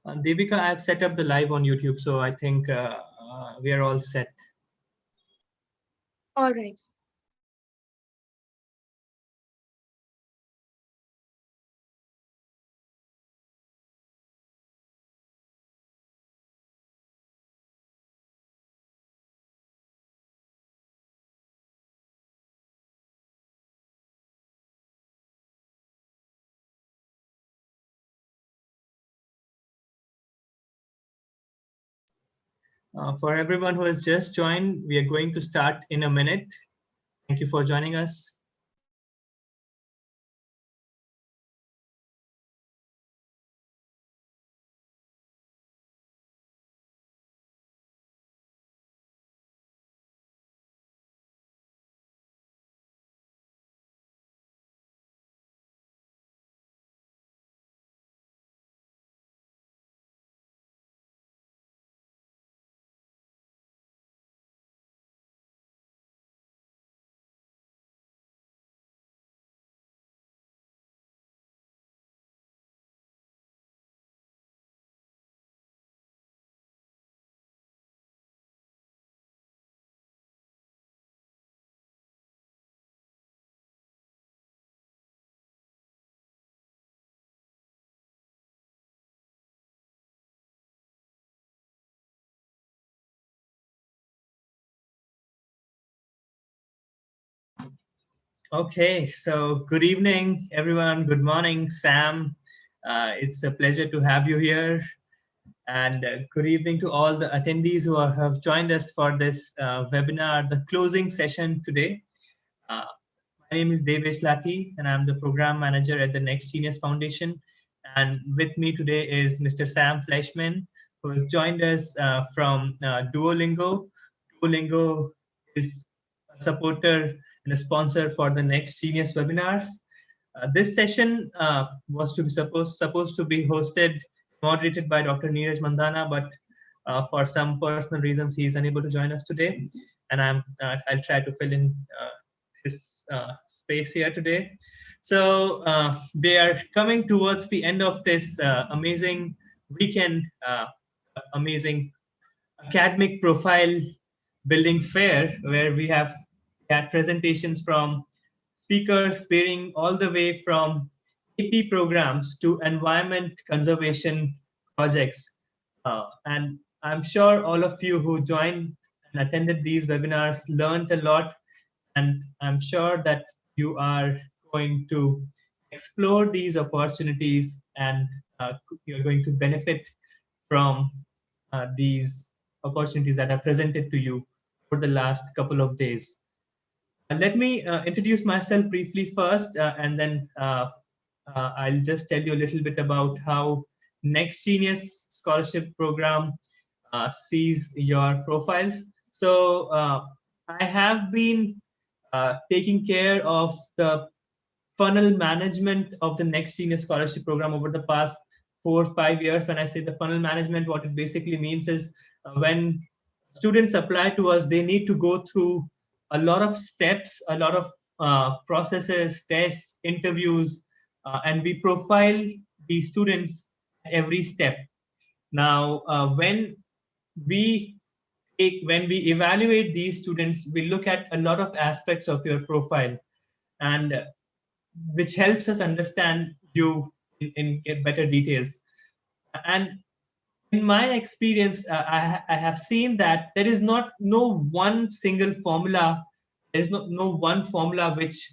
Devika, I've set up the live on YouTube, so I think we are all set. All right. For everyone who has just joined, we are going to start in a minute. Thank you for joining us. Okay, so good evening, everyone. Good morning, Sam. It's a pleasure to have you here. And good evening to all the attendees who have joined us for this webinar, the closing session today. My name is Devesh Lati, and I'm the program manager at the Next Genius Foundation. And with me today is Mr. Sam Fleischman, who has joined us from Duolingo. Duolingo is a supporter and a sponsor for the Next Genius webinars. This session was supposed to be hosted, moderated by Dr. Neeraj Mandana, but for some personal reasons, he is unable to join us today. And I'll try to fill in his space here today. So they are coming towards the end of this amazing weekend, amazing academic profile building fair, where we have had presentations from speakers varying all the way from AP programs to environment conservation projects. And I'm sure all of you who joined and attended these webinars learned a lot, and I'm sure that you are going to explore these opportunities, and you're going to benefit from these opportunities that are presented to you for the last couple of days. Let me introduce myself briefly first, and then I'll just tell you a little bit about how Next Genius Scholarship Program sees your profiles. So I have been taking care of the funnel management of the Next Genius Scholarship Program over the past 4 or 5 years. When I say the funnel management, what it basically means is when students apply to us, they need to go through a lot of steps, a lot of processes, tests, interviews, and we profile the students at every step. Now, we when we evaluate these students, we look at a lot of aspects of your profile, and which helps us understand you in better details. And in my experience, I have seen that there is no one single formula. There is no one formula which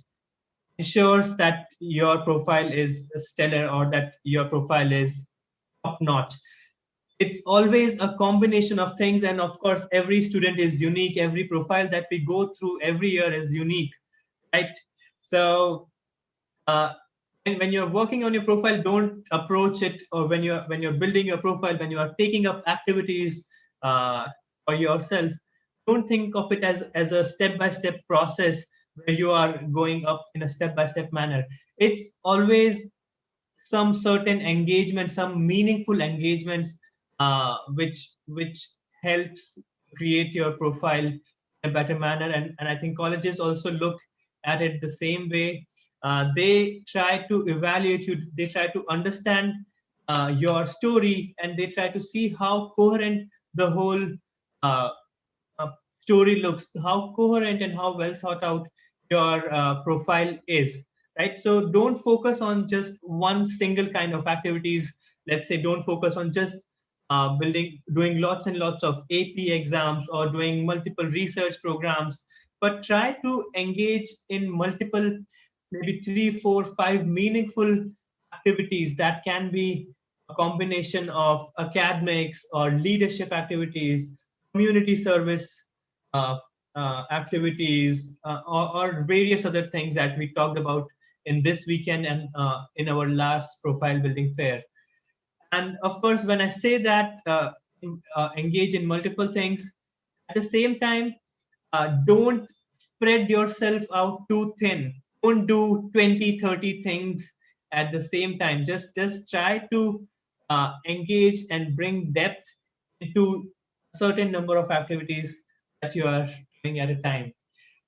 ensures that your profile is stellar or that your profile is top notch. It's always a combination of things, and of course, every student is unique. Every profile that we go through every year is unique, right? So uh, and when you're working on your profile, don't approach it, or when you're building your profile, when you are taking up activities for yourself, don't think of it as a step-by-step process where you are going up in a step-by-step manner. It's always some certain engagement, some meaningful engagements, which helps create your profile in a better manner. And I think colleges also look at it the same way. They try to evaluate you. They try to understand your story, and they try to see how coherent the whole uh, story looks, how coherent and how well thought out your profile is, right? So don't focus on just one single kind of activities. Let's say don't focus on just doing lots and lots of AP exams or doing multiple research programs, but try to engage in multiple, maybe 3, 4, 5 meaningful activities that can be a combination of academics or leadership activities, community service uh, activities, or various other things that we talked about in this weekend and in our last profile building fair. And of course, when I say that, engage in multiple things, at the same time, don't spread yourself out too thin. Don't do 20, 30 things at the same time. Just try to engage and bring depth into a certain number of activities that you are doing at a time.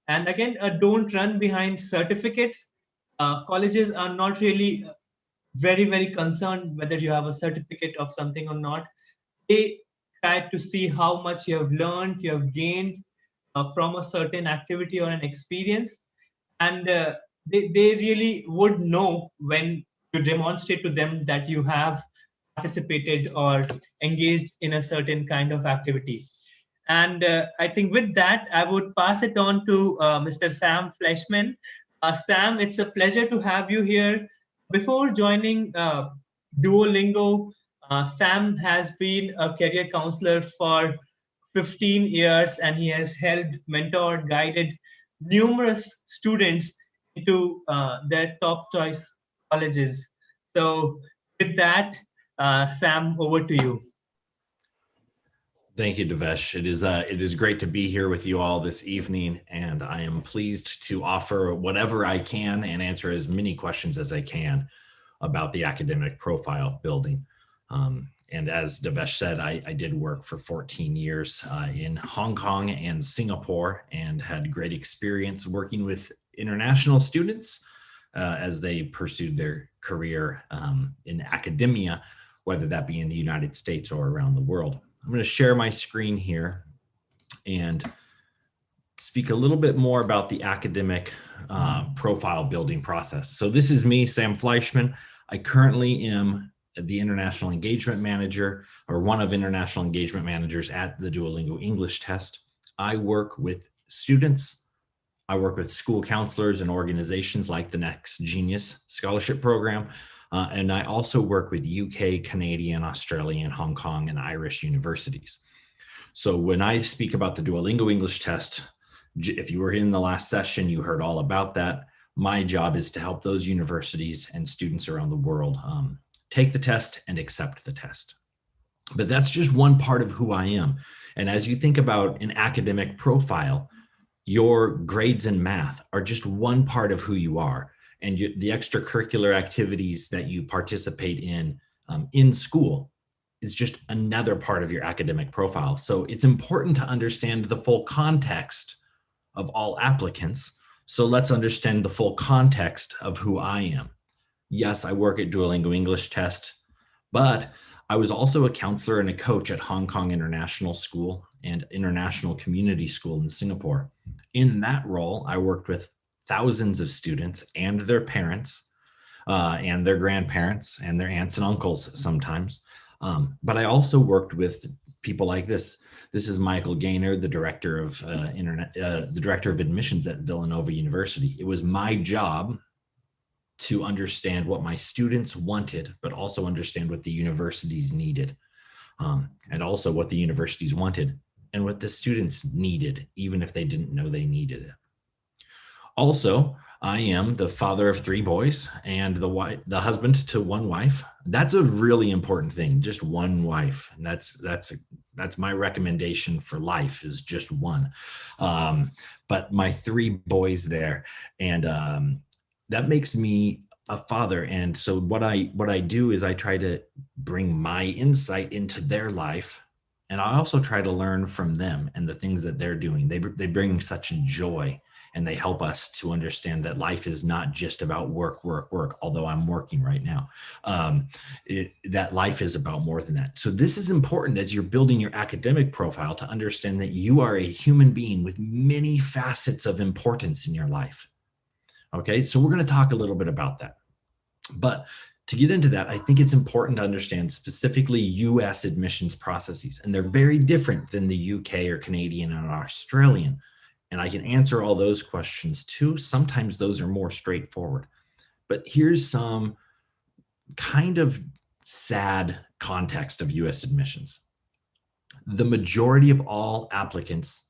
And again, don't run behind certificates. Colleges are not really very, very concerned whether you have a certificate of something or not. They try to see how much you have learned, you have gained from a certain activity or an experience. And they really would know when you demonstrate to them that you have participated or engaged in a certain kind of activity. And I think with that, I would pass it on to Mr. Sam Fleshman. Sam, it's a pleasure to have you here. Before joining Duolingo, Sam has been a career counselor for 15 years, and he has helped, mentored, guided numerous students into their top choice colleges. So, with that, Sam, over to you. Thank you, Devesh. It is great to be here with you all this evening, and I am pleased to offer whatever I can and answer as many questions as I can about the academic profile building. And as Devesh said, I did work for 14 years in Hong Kong and Singapore, and had great experience working with international students as they pursued their career in academia, whether that be in the United States or around the world. I'm going to share my screen here and speak a little bit more about the academic profile building process. So this is me, Sam Fleischman. I currently am the International Engagement Manager, or one of International Engagement Managers at the Duolingo English Test. I work with students. I work with school counselors and organizations like the Next Genius Scholarship Program. And I also work with UK, Canadian, Australian, Hong Kong, and Irish universities. So when I speak about the Duolingo English Test, if you were in the last session, you heard all about that. My job is to help those universities and students around the world take the test and accept the test. But that's just one part of who I am. And as you think about an academic profile, your grades in math are just one part of who you are. And the extracurricular activities that you participate in school is just another part of your academic profile. So it's important to understand the full context of all applicants. So let's understand the full context of who I am. Yes, I work at Duolingo English Test, but I was also a counselor and a coach at Hong Kong International School and International Community School in Singapore. In that role, I worked with thousands of students and their parents and their grandparents and their aunts and uncles sometimes. But I also worked with people like this. This is Michael Gaynor, the director of admissions at Villanova University. It was my job to understand what my students wanted, but also understand what the universities needed, and also what the universities wanted and what the students needed, even if they didn't know they needed it. Also, I am the father of 3 boys and the husband to 1 wife. That's a really important thing, just 1 wife. And that's my recommendation for life, is just 1. But my 3 boys there, and that makes me a father. And so what I do is I try to bring my insight into their life, and I also try to learn from them and the things that they're doing. They bring such joy and they help us to understand that life is not just about work, work, work, although I'm working right now. That life is about more than that. So this is important as you're building your academic profile to understand that you are a human being with many facets of importance in your life. Okay, so we're going to talk a little bit about that. But to get into that, I think it's important to understand specifically US admissions processes, and they're very different than the UK or Canadian and Australian. And I can answer all those questions too. Sometimes those are more straightforward. But here's some kind of sad context of US admissions. The majority of all applicants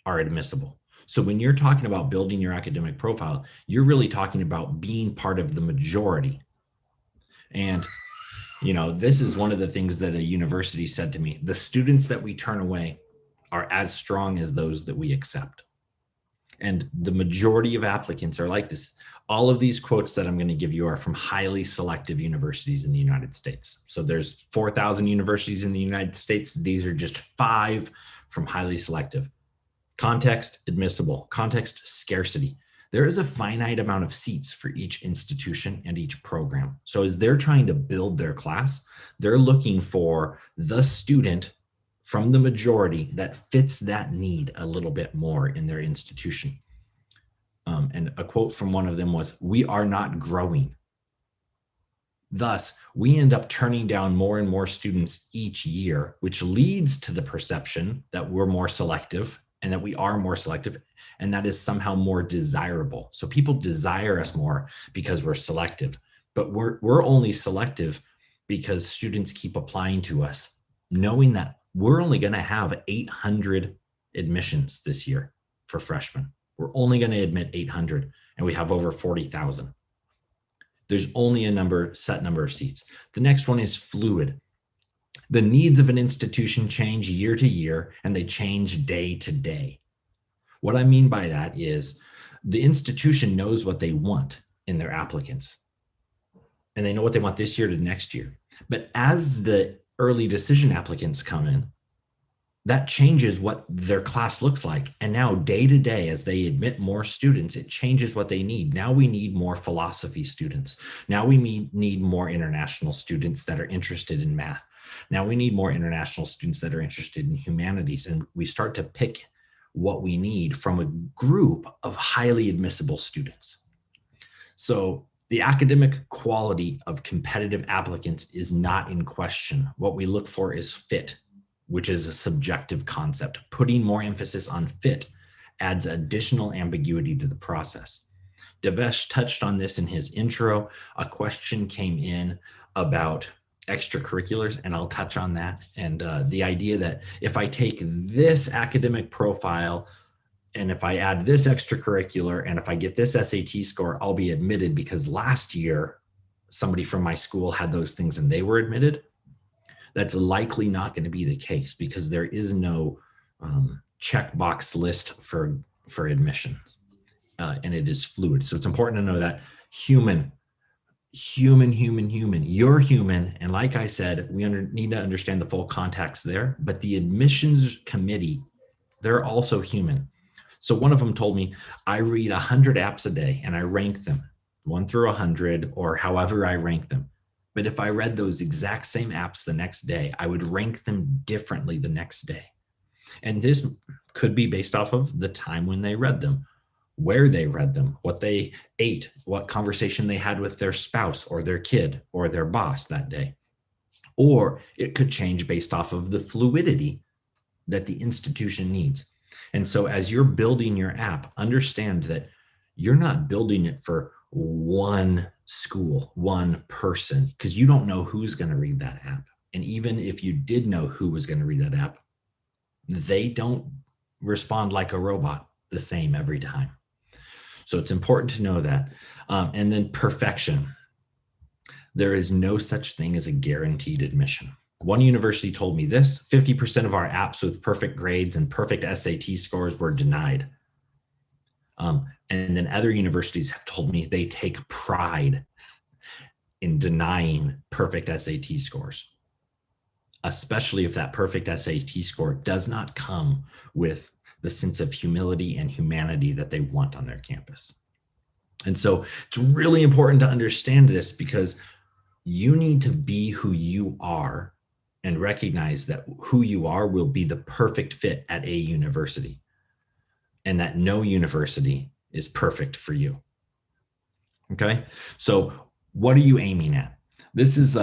are admissible. So when you're talking about building your academic profile, you're really talking about being part of the majority. And, you know, this is one of the things that a university said to me: the students that we turn away are as strong as those that we accept. And the majority of applicants are like this. All of these quotes that I'm going to give you are from highly selective universities in the United States. So there's 4,000 universities in the United States. These are just 5 from highly selective. Context, admissible. Context, scarcity. There is a finite amount of seats for each institution and each program. So as they're trying to build their class, they're looking for the student from the majority that fits that need a little bit more in their institution. And a quote from one of them was, "We are not growing." Thus, we end up turning down more and more students each year, which leads to the perception that we're more selective and that we are more selective, and that is somehow more desirable. So people desire us more because we're selective, but we're only selective because students keep applying to us, knowing that we're only going to have 800 admissions this year for freshmen. We're only going to admit 800, and we have over 40,000. There's only a set number of seats. The next one is fluid. The needs of an institution change year to year, and they change day to day. What I mean by that is the institution knows what they want in their applicants, and they know what they want this year to next year. But as the early decision applicants come in, that changes what their class looks like. And now day to day, as they admit more students, it changes what they need. Now we need more philosophy students. Now we need more international students that are interested in math. Now we need more international students that are interested in humanities. And we start to pick what we need from a group of highly admissible students. So the academic quality of competitive applicants is not in question. What we look for is fit, which is a subjective concept. Putting more emphasis on fit adds additional ambiguity to the process. Devesh touched on this in his intro. A question came in about extracurriculars, and I'll touch on that. And the idea that if I take this academic profile and if I add this extracurricular and if I get this SAT score, I'll be admitted because last year somebody from my school had those things and they were admitted. That's likely not going to be the case because there is no checkbox list for admissions, and it is fluid. So it's important to know that human. You're human, and like I said, we need to understand the full context there. But the admissions committee, they're also human. So one of them told me, I read 100 apps a day and I rank them 1 through 100 or however I rank them. But if I read those exact same apps the next day, I would rank them differently the next day. And this could be based off of the time when they read them, where they read them, what they ate, what conversation they had with their spouse or their kid or their boss that day. Or it could change based off of the fluidity that the institution needs. And so as you're building your app, understand that you're not building it for one school, one person, because you don't know who's going to read that app. And even if you did know who was going to read that app, they don't respond like a robot the same every time. So it's important to know that. And then perfection. There is no such thing as a guaranteed admission. One university told me this: 50% of our apps with perfect grades and perfect SAT scores were denied. And then other universities have told me they take pride in denying perfect SAT scores, especially if that perfect SAT score does not come with the sense of humility and humanity that they want on their campus. And so it's really important to understand this, because you need to be who you are and recognize that who you are will be the perfect fit at a university, and that no university is perfect for you. Okay, so what are you aiming at? This is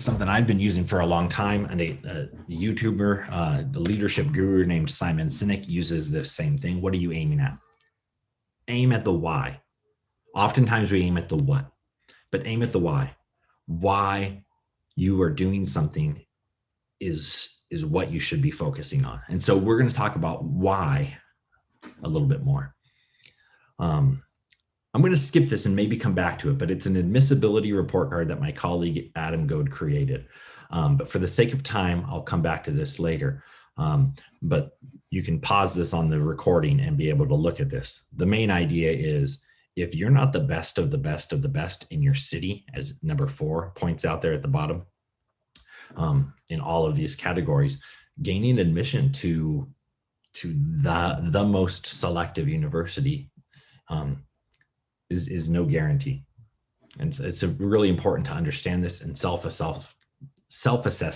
something I've been using for a long time, and a YouTuber, the leadership guru named Simon Sinek uses this same thing. What are you aiming at? Aim at the why. Oftentimes we aim at the what, but aim at the why. Why you are doing something is what you should be focusing on. And so we're going to talk about why a little bit more. I'm going to skip this and maybe come back to it, but it's an admissibility report card that my colleague Adam Goad created. But for the sake of time, I'll come back to this later. But you can pause this on the recording and be able to look at this. The main idea is, if you're not the best of the best of the best in your city, as number 4 points out there at the bottom, in all of these categories, gaining admission to the most selective university is no guarantee. And it's really important to understand this and self-assess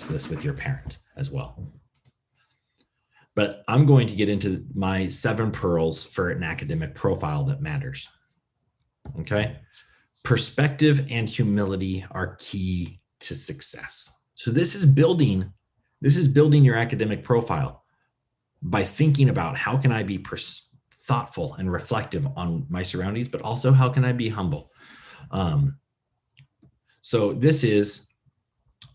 this with your parent as well. But I'm going to get into my 7 pearls for an academic profile that matters. Okay. Perspective and humility are key to success. So this is building your academic profile by thinking about, how can I be thoughtful and reflective on my surroundings, but also how can I be humble? So this is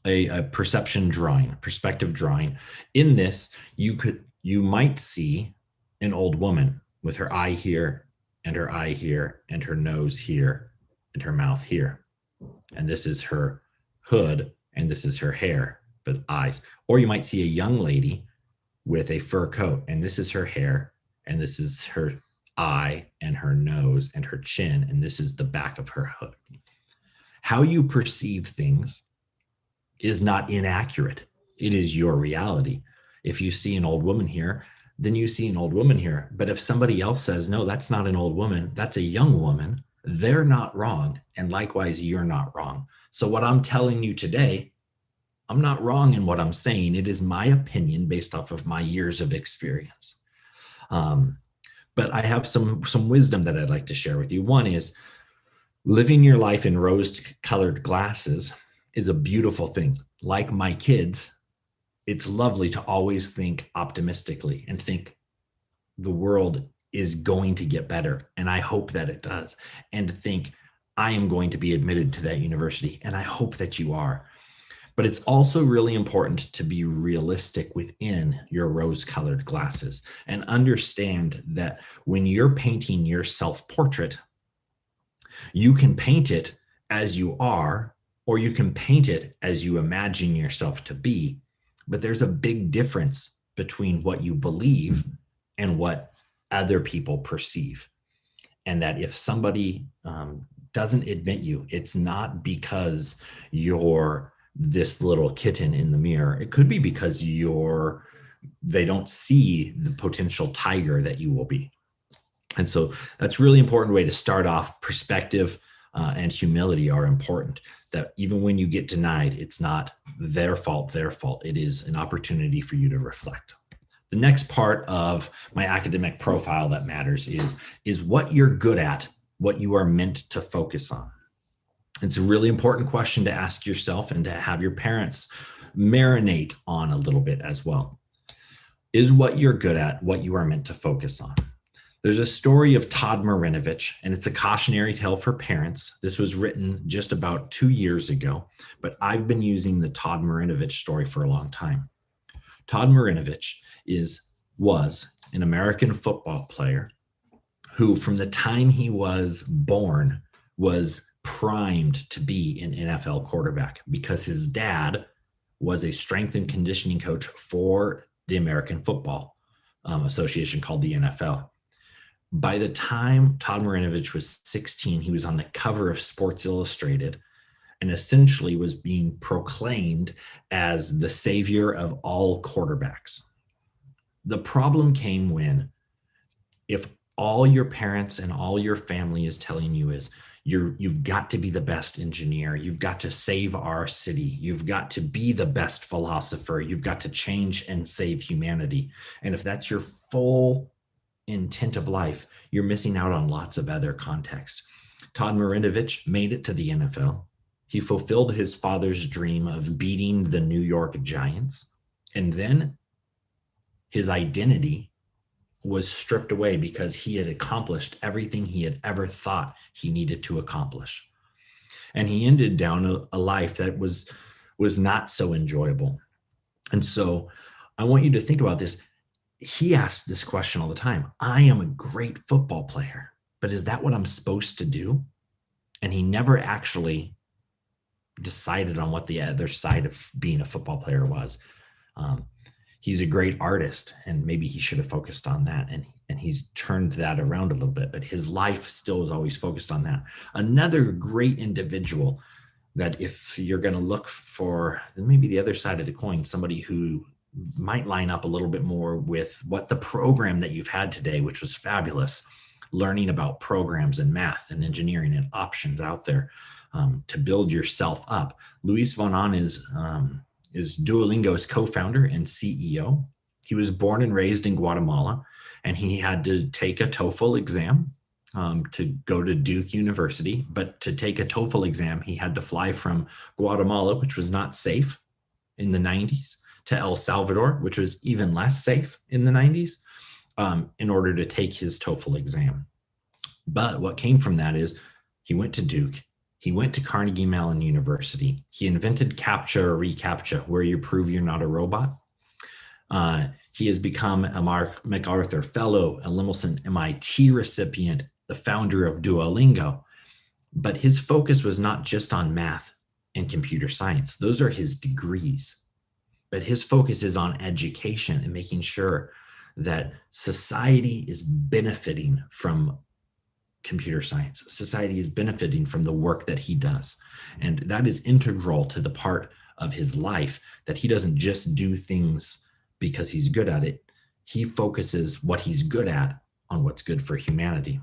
a perception drawing, perspective drawing. In this, you might see an old woman with her eye here, and her eye here, and her nose here, and her mouth here. And this is her hood, and this is her hair, but eyes. Or you might see a young lady with a fur coat, and this is her hair, and this is her eye, and her nose, and her chin, and this is the back of her hood. How you perceive things is not inaccurate. It is your reality. If you see an old woman here, then you see an old woman here. But if somebody else says, no, that's not an old woman, that's a young woman, they're not wrong. And likewise, you're not wrong. So what I'm telling you today, I'm not wrong in what I'm saying. It is my opinion based off of my years of experience. But I have some wisdom that I'd like to share with you. One is, living your life in rose-colored glasses is a beautiful thing. Like my kids, it's lovely to always think optimistically and think the world is going to get better, and I hope that it does, and think I am going to be admitted to that university, and I hope that you are. But it's also really important to be realistic within your rose-colored glasses and understand that when you're painting your self-portrait, you can paint it as you are, or you can paint it as you imagine yourself to be. But there's a big difference between what you believe and what other people perceive. And that if somebody doesn't admit you, it's not because you're this little kitten in the mirror. It could be because they don't see the potential tiger that you will be. And so that's really important way to start off. Perspective and humility are important. That even when you get denied, it's not their fault. It is an opportunity for you to reflect. The next part of my academic profile that matters is what you're good at, what you are meant to focus on. It's a really important question to ask yourself and to have your parents marinate on a little bit as well. Is what you're good at what you are meant to focus on? There's a story of Todd Marinovich, and it's a cautionary tale for parents. This was written just about 2 years ago, but I've been using the Todd Marinovich story for a long time. Todd Marinovich was an American football player who, from the time he was born, was primed to be an NFL quarterback because his dad was a strength and conditioning coach for the American Football Association, called the NFL. By the time Todd Marinovich was 16, he was on the cover of Sports Illustrated and essentially was being proclaimed as the savior of all quarterbacks. The problem came when if all your parents and all your family is telling you is you've got to be the best engineer, you've got to save our city, you've got to be the best philosopher, you've got to change and save humanity, and if that's your full intent of life, you're missing out on lots of other context. Todd Marinovich made it to the NFL. He fulfilled his father's dream of beating the New York Giants, and then his identity was stripped away because he had accomplished everything he had ever thought he needed to accomplish. And he ended down a life that was not so enjoyable. And so I want you to think about this. He asked this question all the time. I am a great football player, but is that what I'm supposed to do? And he never actually decided on what the other side of being a football player was. He's a great artist, and maybe he should have focused on that. And he's turned that around a little bit, but his life still is always focused on that. Another great individual that if you're going to look for maybe the other side of the coin, somebody who might line up a little bit more with what the program that you've had today, which was fabulous, learning about programs and math and engineering and options out there to build yourself up. Luis von Ahn is Duolingo's co-founder and CEO. He was born and raised in Guatemala, and he had to take a TOEFL exam to go to Duke University. But to take a TOEFL exam, he had to fly from Guatemala, which was not safe in the 90s, to El Salvador, which was even less safe in the 90s, in order to take his TOEFL exam. But what came from that is he went to Duke. He went to Carnegie Mellon University. He invented CAPTCHA or reCAPTCHA, where you prove you're not a robot. He has become a Mark MacArthur Fellow, a Lemelson MIT recipient, the founder of Duolingo. But his focus was not just on math and computer science. Those are his degrees. But his focus is on education and making sure that society is benefiting from computer science. Society is benefiting from the work that he does. And that is integral to the part of his life, that he doesn't just do things because he's good at it. He focuses what he's good at on what's good for humanity.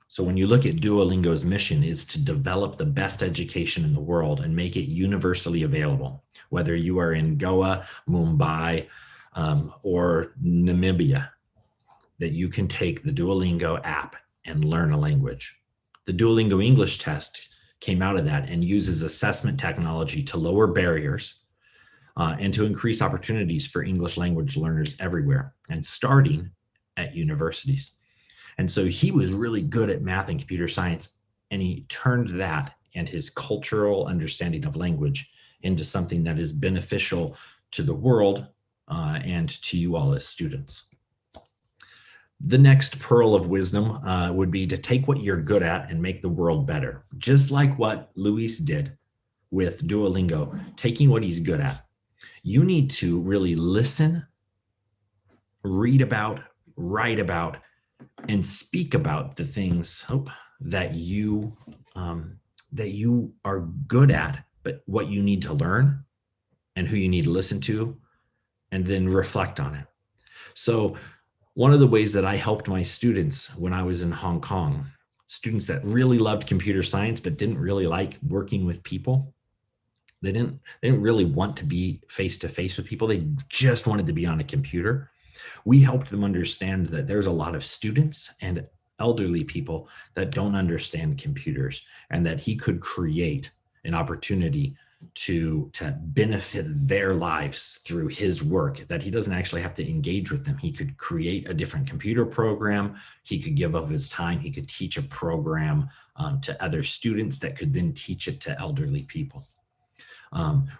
So when you look at Duolingo's mission is to develop the best education in the world and make it universally available, whether you are in Goa, Mumbai, or Namibia, that you can take the Duolingo app and learn a language. The Duolingo English test came out of that and uses assessment technology to lower barriers and to increase opportunities for English language learners everywhere, and starting at universities. And so he was really good at math and computer science, and he turned that and his cultural understanding of language into something that is beneficial to the world and to you all as students. The next pearl of wisdom would be to take what you're good at and make the world better. Just like what Luis did with Duolingo, taking what he's good at. You need to really listen, read about, write about, and speak about the things that you are good at, but what you need to learn and who you need to listen to, and then reflect on it. So one of the ways that I helped my students when I was in Hong Kong, students that really loved computer science but didn't really like working with people, they didn't really want to be face-to-face with people. They just wanted to be on a computer. We helped them understand that there's a lot of students and elderly people that don't understand computers, and that he could create an opportunity to benefit their lives through his work, that he doesn't actually have to engage with them. He could create a different computer program. He could give of his time. He could teach a program to other students that could then teach it to elderly people.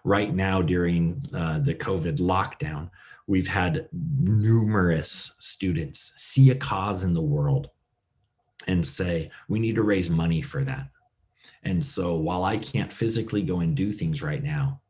Right now, during the COVID lockdown, we've had numerous students see a cause in the world and say, we need to raise money for that. And so while I can't physically go and do things right now,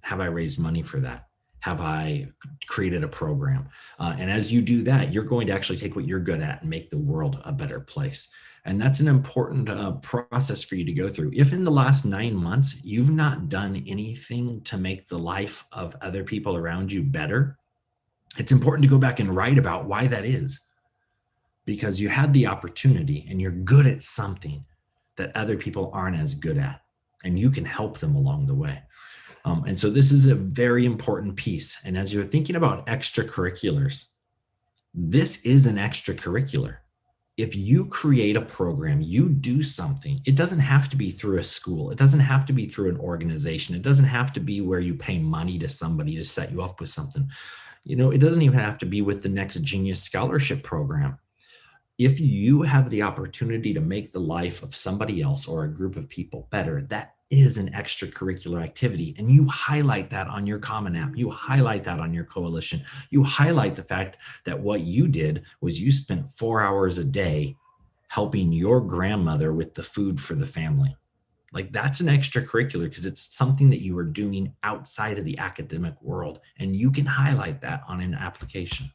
have I raised money for that? Have I created a program? And as you do that, you're going to actually take what you're good at and make the world a better place. And that's an important process for you to go through. If in the last 9 months, you've not done anything to make the life of other people around you better, it's important to go back and write about why that is. because you had the opportunity and you're good at something that other people aren't as good at, and you can help them along the way. And so this is a very important piece. And as you're thinking about extracurriculars, this is an extracurricular. If you create a program, you do something, it doesn't have to be through a school. It doesn't have to be through an organization. It doesn't have to be where you pay money to somebody to set you up with something. It doesn't even have to be with the Next Genius Scholarship Program. If you have the opportunity to make the life of somebody else or a group of people better, that is an extracurricular activity. And you highlight that on your Common App. You highlight that on your coalition. You highlight the fact that what you did was you spent 4 hours a day helping your grandmother with the food for the family. Like, that's an extracurricular because it's something that you are doing outside of the academic world. And you can highlight that on an application.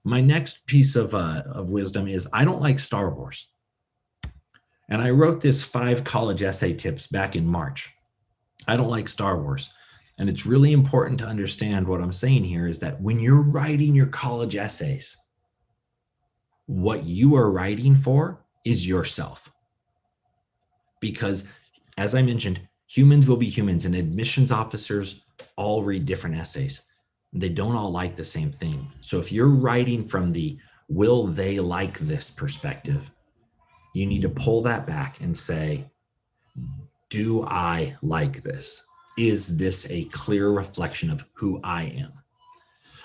My next piece of wisdom is I don't like Star Wars. And I wrote this 5 college essay tips back in March. I don't like Star Wars. And it's really important to understand what I'm saying here is that when you're writing your college essays, what you are writing for is yourself. Because as I mentioned, humans will be humans, and admissions officers all read different essays. They don't all like the same thing. So if you're writing from the will they like this perspective, you need to pull that back and say, do I like this? Is this a clear reflection of who I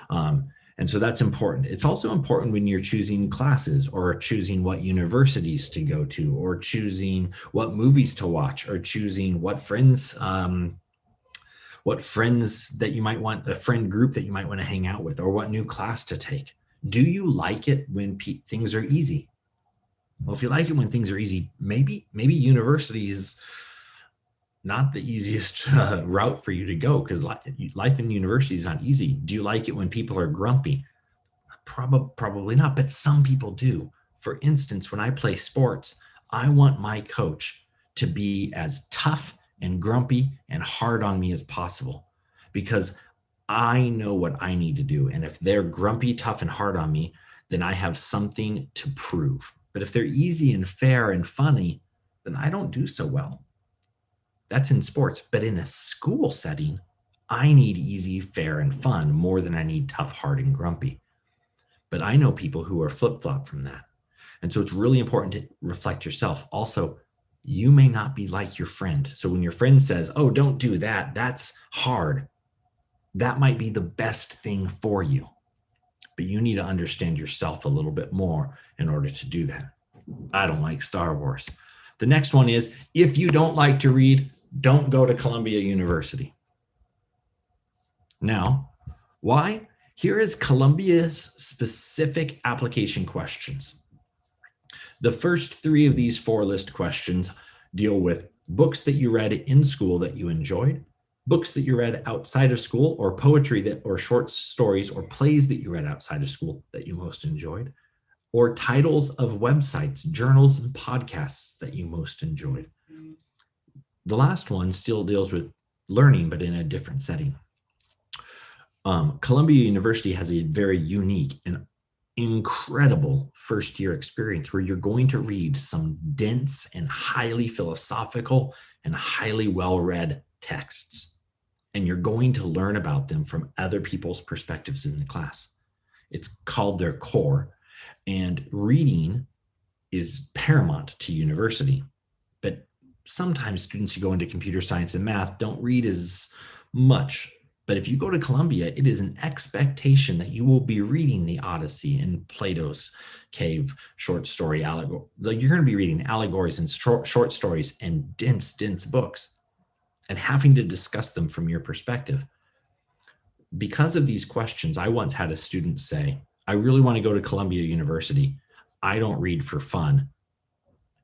am? And so that's important. It's also important when you're choosing classes or choosing what universities to go to or choosing what movies to watch or choosing what friends that you might want, a friend group that you might want to hang out with, or what new class to take. Do you like it when things are easy? Well, if you like it when things are easy, maybe university is not the easiest route for you to go, because life in university is not easy. Do you like it when people are grumpy? Probably not, but some people do. For instance, when I play sports, I want my coach to be as tough and grumpy and hard on me as possible, because I know what I need to do. And if they're grumpy, tough, and hard on me, then I have something to prove. But if they're easy and fair and funny, then I don't do so well. That's in sports. But in a school setting, I need easy, fair, and fun more than I need tough, hard, and grumpy. But I know people who are flip-flop from that. And so it's really important to reflect yourself. Also, you may not be like your friend. So when your friend says, oh, don't do that, that's hard, that might be the best thing for you. But you need to understand yourself a little bit more in order to do that. I don't like Star Wars. The next one is, if you don't like to read, don't go to Columbia University. Now, why? Here is Columbia's specific application questions. The first 3 of these 4 list questions deal with books that you read in school that you enjoyed, books that you read outside of school, or poetry or short stories or plays that you read outside of school that you most enjoyed, or titles of websites, journals, and podcasts that you most enjoyed. The last one still deals with learning, but in a different setting. Columbia University has a very unique and incredible first-year experience where you're going to read some dense and highly philosophical and highly well-read texts. And you're going to learn about them from other people's perspectives in the class. It's called their core. And reading is paramount to university. But sometimes students who go into computer science and math don't read as much. But if you go to Columbia, it is an expectation that you will be reading the Odyssey and Plato's Cave short story allegory. You're going to be reading allegories and short stories and dense books and having to discuss them from your perspective. Because of these questions, I once had a student say, I really want to go to Columbia University. I don't read for fun.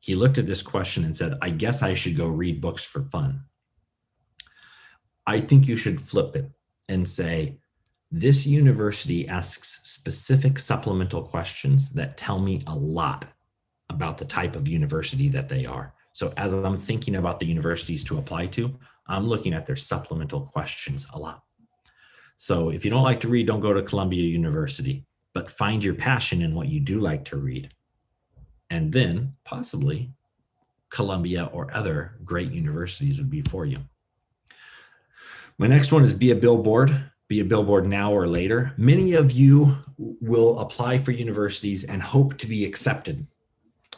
He looked at this question and said, I guess I should go read books for fun. I think you should flip it and say, this university asks specific supplemental questions that tell me a lot about the type of university that they are. So as I'm thinking about the universities to apply to, I'm looking at their supplemental questions a lot. So if you don't like to read, don't go to Columbia University. but find your passion in what you do like to read. And then possibly Columbia or other great universities would be for you. My next one is be a billboard. Be a billboard now or later. Many of you will apply for universities and hope to be accepted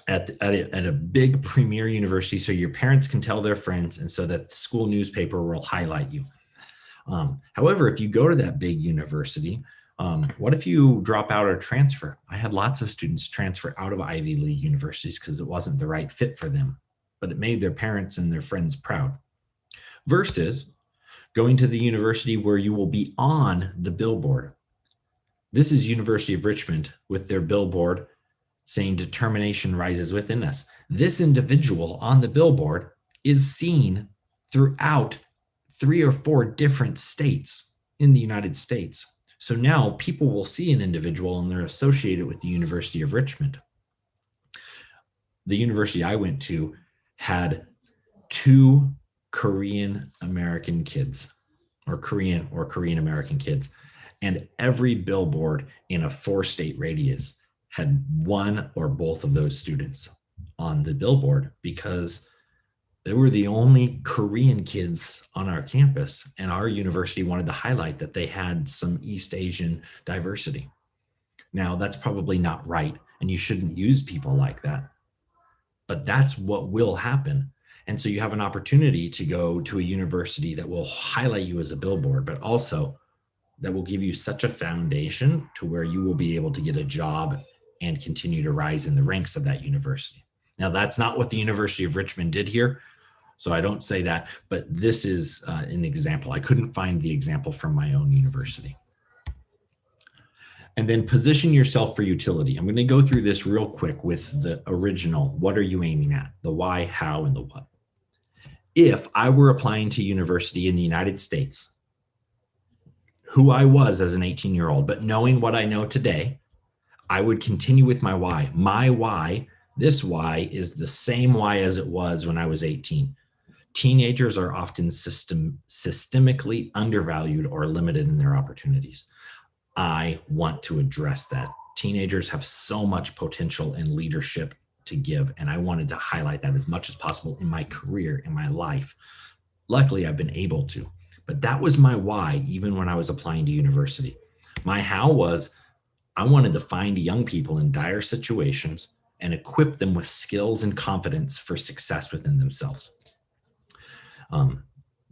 at a big premier university so your parents can tell their friends and so that the school newspaper will highlight you. However, if you go to that big university, what if you drop out or transfer? I had lots of students transfer out of Ivy League universities because it wasn't the right fit for them, but it made their parents and their friends proud. Versus going to the university where you will be on the billboard. This is University of Richmond with their billboard saying determination rises within us. This individual on the billboard is seen throughout 3 or 4 different states in the United States. So now people will see an individual and they're associated with the University of Richmond. The university I went to had 2 Korean American kids or Korean American kids. And every billboard in a 4-state radius had one or both of those students on the billboard because they were the only Korean kids on our campus. And our university wanted to highlight that they had some East Asian diversity. Now, that's probably not right, and you shouldn't use people like that. But that's what will happen. And so you have an opportunity to go to a university that will highlight you as a billboard, but also that will give you such a foundation to where you will be able to get a job and continue to rise in the ranks of that university. Now, that's not what the University of Richmond did here, so I don't say that, but this is an example. I couldn't find the example from my own university. And then position yourself for utility. I'm going to go through this real quick with the original. What are you aiming at? The why, how, and the what. If I were applying to university in the United States, who I was as an 18-year-old, but knowing what I know today, I would continue with my why. My why, this why, is the same why as it was when I was 18. Teenagers are often systemically undervalued or limited in their opportunities. I want to address that. Teenagers have so much potential and leadership to give, and I wanted to highlight that as much as possible in my career, in my life. Luckily, I've been able to, but that was my why, even when I was applying to university. My how was I wanted to find young people in dire situations and equip them with skills and confidence for success within themselves.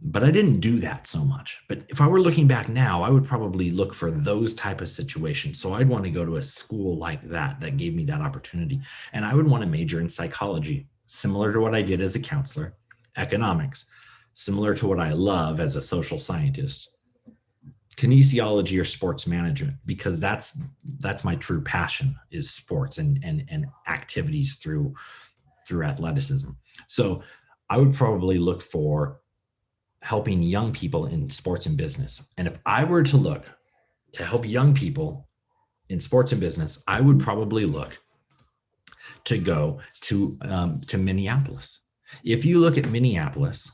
But I didn't do that so much. But if I were looking back now, I would probably look for those type of situations. So I'd want to go to a school like that gave me that opportunity. And I would want to major in psychology, similar to what I did as a counselor, economics, similar to what I love as a social scientist, kinesiology or sports management, because that's my true passion is sports and activities through athleticism. So I would probably look for helping young people in sports and business. And if I were to look to help young people in sports and business, I would probably look to go to Minneapolis. If you look at Minneapolis,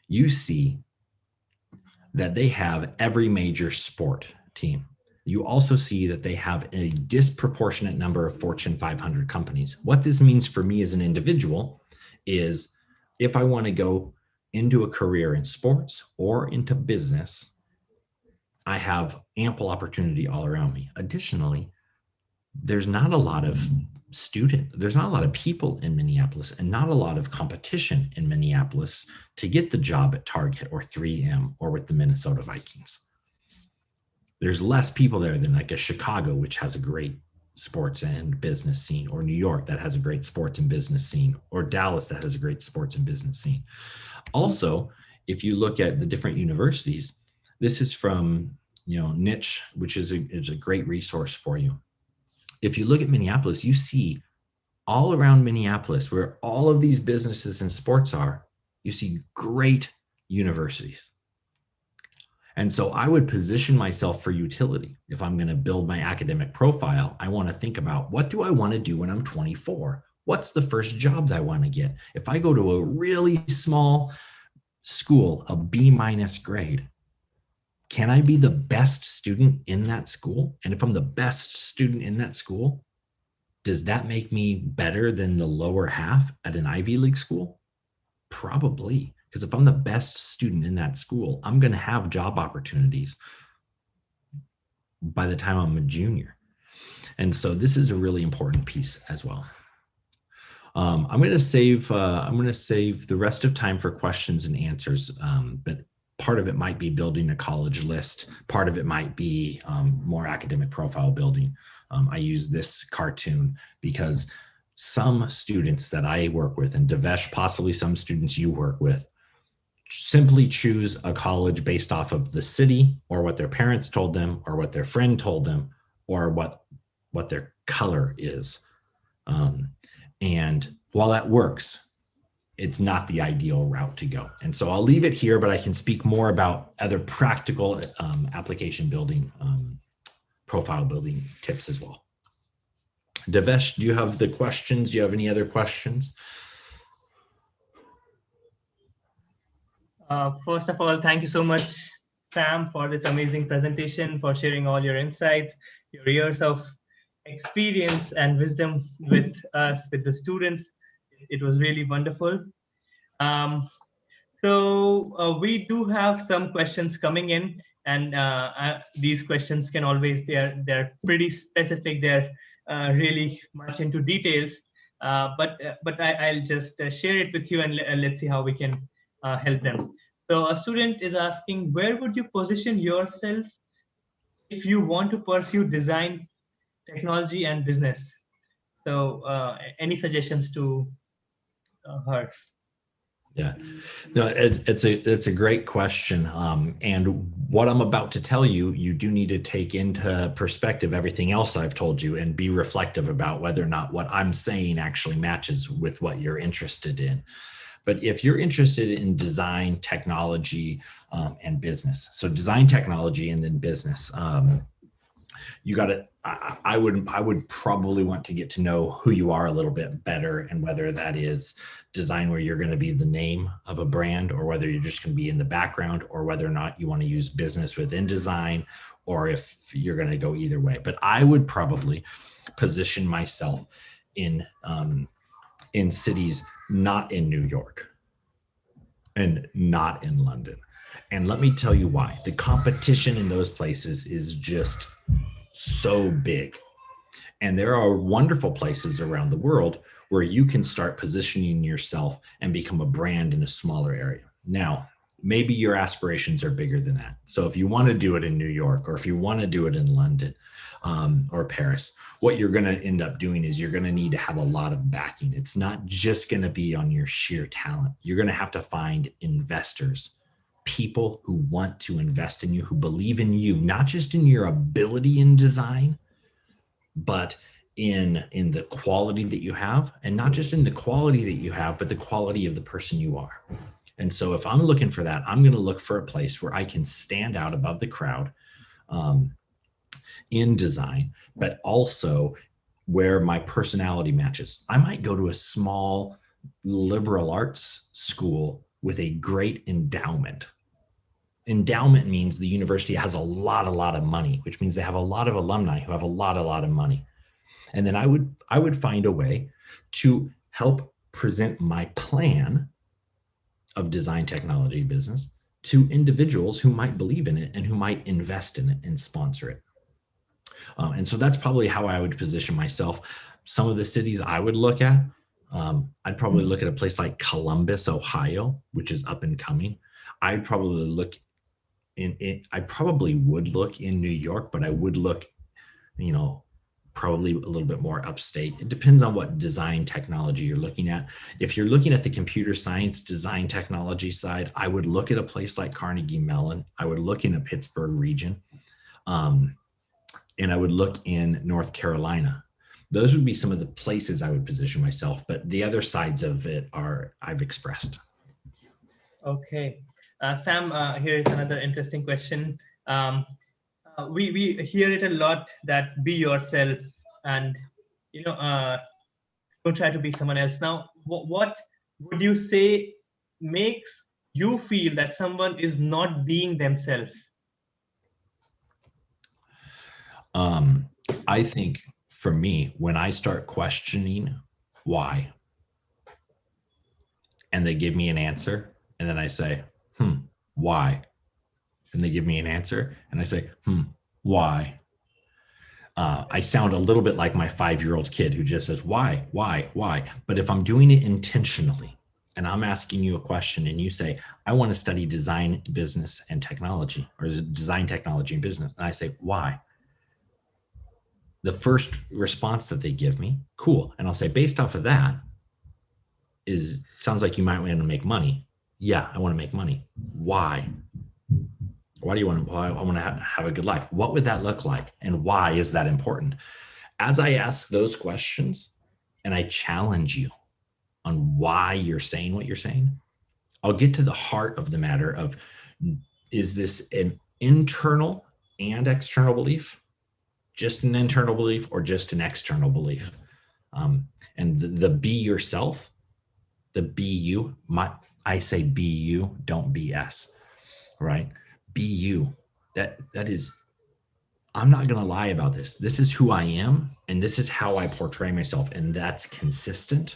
you see that they have every major sport team. You also see that they have a disproportionate number of Fortune 500 companies. What this means for me as an individual is if I want to go into a career in sports or into business, I have ample opportunity all around me. Additionally, there's not a lot of people in Minneapolis and not a lot of competition in Minneapolis to get the job at Target or 3M or with the Minnesota Vikings. There's less people there than like a Chicago, which has a great sports and business scene, or New York that has a great sports and business scene, or Dallas that has a great sports and business scene. Also, if you look at the different universities, this is from Niche, which is a great resource for you. If you look at Minneapolis, you see all around Minneapolis where all of these businesses and sports are, you see great universities. And so I would position myself for utility. If I'm going to build my academic profile, I want to think about what do I want to do when I'm 24? What's the first job that I want to get? If I go to a really small school, a B- grade, can I be the best student in that school? And if I'm the best student in that school, does that make me better than the lower half at an Ivy League school? Probably, because if I'm the best student in that school, I'm going to have job opportunities by the time I'm a junior. And so this is a really important piece as well. I'm going to save the rest of time for questions and answers, but part of it might be building a college list. Part of it might be more academic profile building. I use this cartoon because some students that I work with, and Devesh, possibly some students you work with, simply choose a college based off of the city or what their parents told them or what their friend told them or what their color is. And while that works, it's not the ideal route to go. And so I'll leave it here, but I can speak more about other practical application building, profile building tips as well. Devesh, do you have the questions? Do you have any other questions? First of all, thank you so much, Sam, for this amazing presentation, for sharing all your insights, your years of experience and wisdom with us, with the students. It was really wonderful. So we do have some questions coming in, and these questions can always, they're pretty specific. They're really much into details, but I'll just share it with you, and let's see how we can help them. So a student is asking, where would you position yourself if you want to pursue design, technology, and business? So any suggestions to her? Yeah, no, it's a great question. And what I'm about to tell you, you do need to take into perspective everything else I've told you and be reflective about whether or not what I'm saying actually matches with what you're interested in. But if you're interested in design, technology, and business, so design, technology, and then business, you got to, I would probably want to get to know who you are a little bit better, and whether that is design where you're going to be the name of a brand, or whether you're just going to be in the background, or whether or not you want to use business within design, or if you're going to go either way. But I would probably position myself in cities not in New York and not in London. And let me tell you why. The competition in those places is just so big. And there are wonderful places around the world where you can start positioning yourself and become a brand in a smaller area. Now, maybe your aspirations are bigger than that. So if you want to do it in New York, or if you want to do it in London or Paris, what you're going to end up doing is you're going to need to have a lot of backing. It's not just going to be on your sheer talent. You're going to have to find investors, people who want to invest in you, who believe in you, not just in your ability in design, but in the quality that you have, and not just in the quality that you have, but the quality of the person you are. And so if I'm looking for that, I'm going to look for a place where I can stand out above the crowd in design, but also where my personality matches. I might go to a small liberal arts school with a great endowment. Endowment means the university has a lot of money, which means they have a lot of alumni who have a lot of money. And then I would find a way to help present my plan of design, technology, business to individuals who might believe in it and who might invest in it and sponsor it. And so that's probably how I would position myself. Some of the cities I would look at, I'd probably look at a place like Columbus, Ohio, which is up and coming. I'd probably look I probably would look in New York, but I would look, probably a little bit more upstate. It depends on what design technology you're looking at. If you're looking at the computer science design technology side, I would look at a place like Carnegie Mellon. I would look in the Pittsburgh region, and I would look in North Carolina. Those would be some of the places I would position myself, but the other sides of it I've expressed. Okay. Sam, here is another interesting question. We hear it a lot, that be yourself, and don't try to be someone else. Now, what would you say makes you feel that someone is not being themselves? I think for me, when I start questioning why, and they give me an answer, and then I say, why? And they give me an answer, and I say, why? I sound a little bit like my 5-year-old kid who just says, why? But if I'm doing it intentionally, and I'm asking you a question and you say, I want to study design, business, and technology, or design, technology, and business. And I say, why? The first response that they give me, cool. And I'll say, based off of that, sounds like you might want to make money. Yeah, I want to make money. Why? Why do you want to? I want to have a good life. What would that look like? And why is that important? As I ask those questions and I challenge you on why you're saying what you're saying, I'll get to the heart of the matter of, is this an internal and external belief? Just an internal belief or just an external belief? And the be yourself, the be you, I say be you, don't BS, right? Be you. That is, I'm not going to lie about this. This is who I am, and this is how I portray myself, and that's consistent.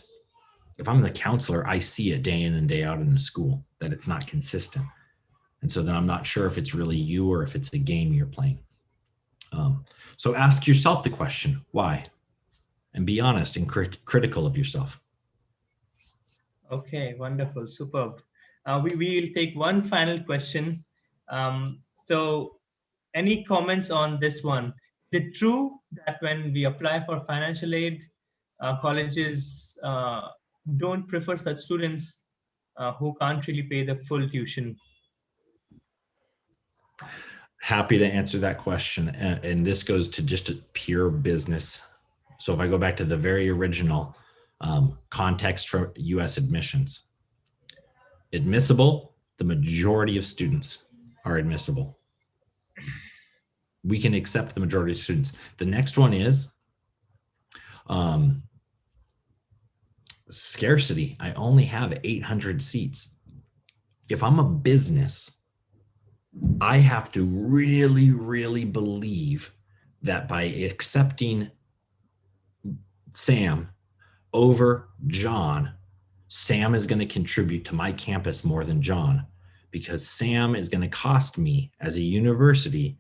If I'm the counselor, I see it day in and day out in the school that it's not consistent. And so then I'm not sure if it's really you or if it's a game you're playing. So ask yourself the question, why? And be honest and critical of yourself. Okay, wonderful, superb. We will take one final question. So any comments on this one? Is it true that when we apply for financial aid, colleges don't prefer such students who can't really pay the full tuition? Happy to answer that question. And this goes to just a pure business. So if I go back to the very original context for US admissions, admissible, the majority of students are admissible. We can accept the majority of students. The next one is scarcity. I only have 800 seats. If I'm a business, I have to really, really believe that by accepting Sam over John, Sam is going to contribute to my campus more than John, because Sam is going to cost me as a university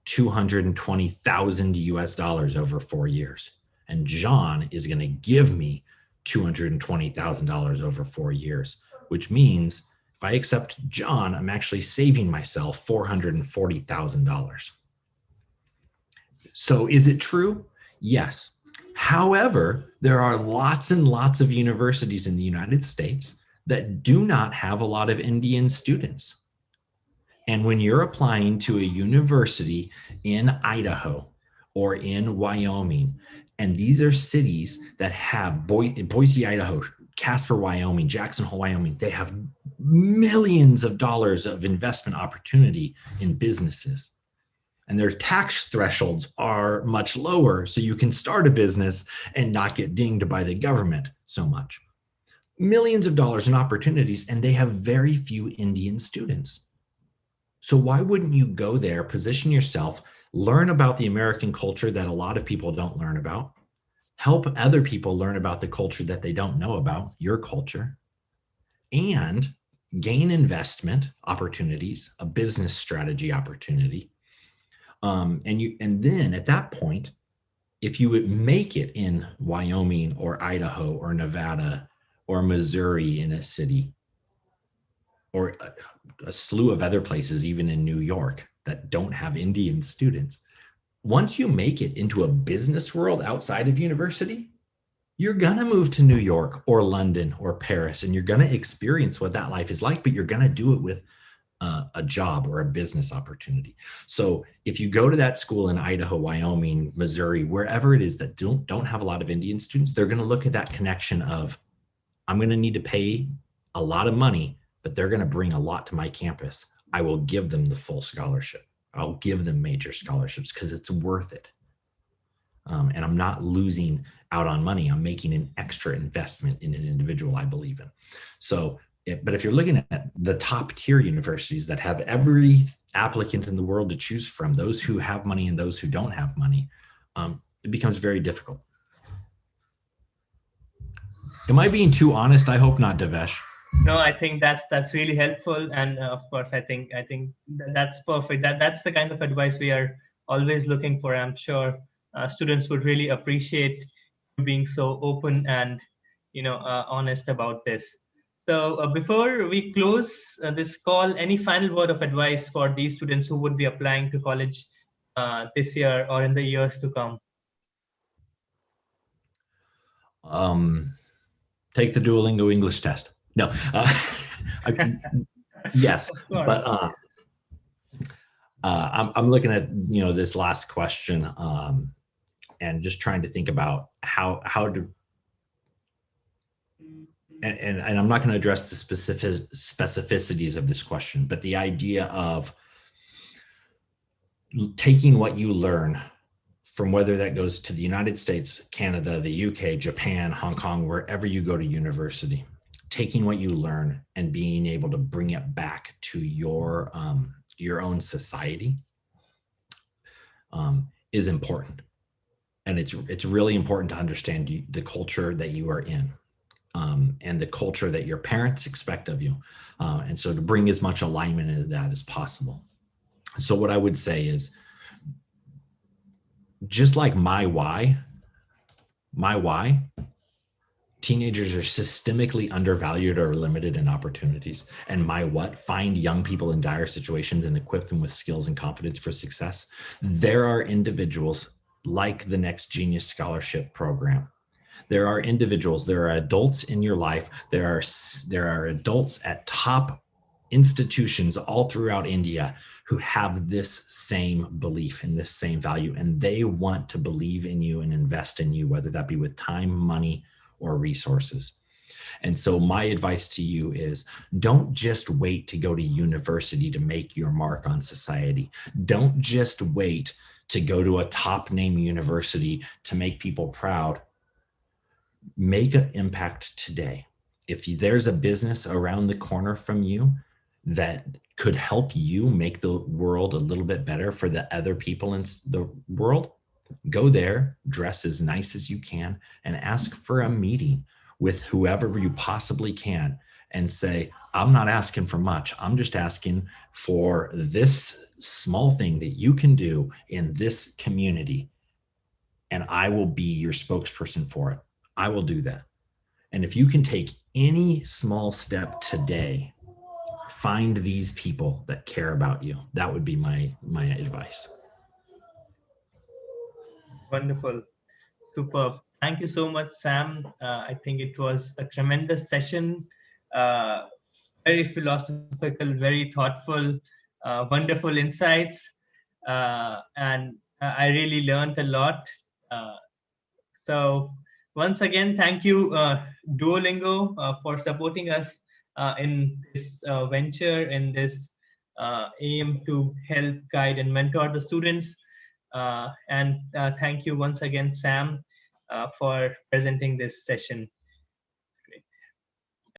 $220,000 US over 4 years. And John is going to give me $220,000 over 4 years, which means if I accept John, I'm actually saving myself $440,000. So is it true? Yes. However, there are lots and lots of universities in the United States that do not have a lot of Indian students. And when you're applying to a university in Idaho or in Wyoming, and these are cities that have Boise, Idaho, Casper, Wyoming, Jackson Hole, Wyoming, they have millions of dollars of investment opportunity in businesses. And their tax thresholds are much lower, so you can start a business and not get dinged by the government so much. Millions of dollars in opportunities, and they have very few Indian students. So why wouldn't you go there, position yourself, learn about the American culture that a lot of people don't learn about, help other people learn about the culture that they don't know about, your culture, and gain investment opportunities, a business strategy opportunity. And then at that point, if you would make it in Wyoming or Idaho or Nevada or Missouri in a city, or a slew of other places, even in New York, that don't have Indian students, once you make it into a business world outside of university, you're going to move to New York or London or Paris, and you're going to experience what that life is like, but you're going to do it with a job or a business opportunity. So if you go to that school in Idaho, Wyoming, Missouri, wherever it is that don't have a lot of Indian students, they're going to look at that connection of, I'm going to need to pay a lot of money, but they're going to bring a lot to my campus. I will give them the full scholarship. I'll give them major scholarships because it's worth it. And I'm not losing out on money. I'm making an extra investment in an individual I believe in. So But if you're looking at the top tier universities that have every applicant in the world to choose from, those who have money and those who don't have money, it becomes very difficult. Am I being too honest? I hope not, Devesh. No, I think that's really helpful, and of course, I think that's perfect. That's the kind of advice we are always looking for. I'm sure students would really appreciate you being so open and honest about this. So before we close this call, any final word of advice for these students who would be applying to college this year or in the years to come? Take the Duolingo English test. No, yes, but I'm looking at this last question and just trying to think about how to, and I'm not going to address the specificities of this question, but the idea of taking what you learn from whether that goes to the United States, Canada, the UK, Japan, Hong Kong, wherever you go to university, taking what you learn and being able to bring it back to your own society is important. And it's really important to understand the culture that you are in and the culture that your parents expect of you. And so to bring as much alignment into that as possible. So what I would say is, just like my why, teenagers are systemically undervalued or limited in opportunities. And my what, find young people in dire situations and equip them with skills and confidence for success. There are individuals like the Next Genius Scholarship Program. There are individuals, there are adults in your life. There are adults at top institutions all throughout India who have this same belief and this same value, and they want to believe in you and invest in you, whether that be with time, money, or resources. And so my advice to you is, don't just wait to go to university to make your mark on society. Don't just wait to go to a top name university to make people proud. Make an impact today. If there's a business around the corner from you that could help you make the world a little bit better for the other people in the world, go there, dress as nice as you can, and ask for a meeting with whoever you possibly can and say, I'm not asking for much. I'm just asking for this small thing that you can do in this community, and I will be your spokesperson for it. I will do that. And if you can take any small step today, find these people that care about you. That would be my advice. Wonderful. Superb. Thank you so much, Sam. I think it was a tremendous session, very philosophical, very thoughtful, wonderful insights. And I really learned a lot. So once again, thank you, Duolingo, for supporting us in this venture, in this aim to help guide and mentor the students. And thank you once again, Sam, for presenting this session.